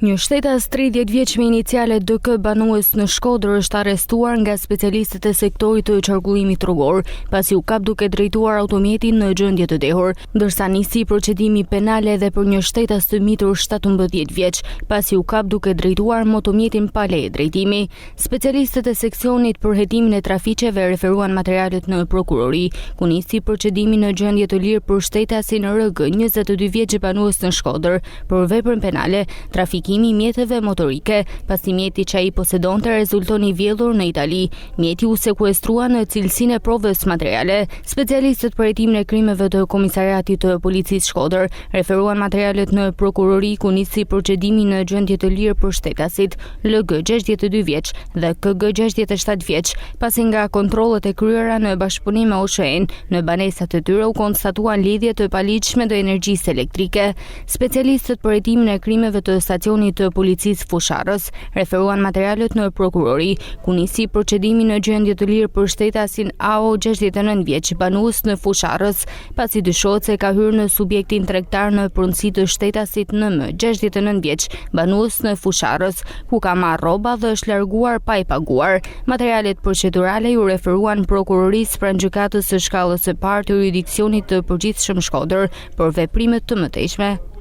Një shtetas 30 vjeç me iniciale DK banues në Shkodër është arrestuar nga specialistët e sektorit të qarkullimit rrugor, pasi u kap duke drejtuar automjetin në gjendje të dehur, ndërsa nisi procedimi penal edhe për një shtetas të mitur 17 vjeç, pasi u kap duke drejtuar motomjetin pa leje drejtimi. Specialistët e seksionit për hetimin e trafiqeve referuan materialet në prokurori, ku nisi procedimi në gjendje të lirë për shtetasin RG 22 vjeç banues në Shkodër për veprën penale, trafikimi mjeteve motorike, pasi mjeti që ai posedonte rezultoni vjedhur në Itali. Mjeti u sekuestrua në cilësinë e provës materiale. Specialistët për hetimin e krimeve të Komisariatit të Policisë Shkodër referuan materialet në prokurori, ku nisi procedimi në gjendje të lirë për shtetasit LG 62 vjeç dhe KG 67 vjeç, pasi nga kontrollet e kryera në bashkëpunim me OSHE-n, në banesat e tyre u konstatuan lidhje të paligjshme të energjisë elektrike. Specialistët për hetimin e krimeve të stacionit të policisë Fusharës referuan materialet në prokurori, ku nisi procedimi në gjendje të lirë për shtetasin AO 69 vjeç banues në Fusharës, pasi dyshohet se ka hyrë në subjektin tregtar në pronësi të shtetasit NM 69 vjeç banues në Fusharës, ku ka marrë rroba dhe është larguar pa i paguar. Materialet procedurale ju referuan prokurorisë pranë gjykatës së shkallës së parë të jurisdiksionit të përgjithshëm Shkodër për veprimet të mëtejshme.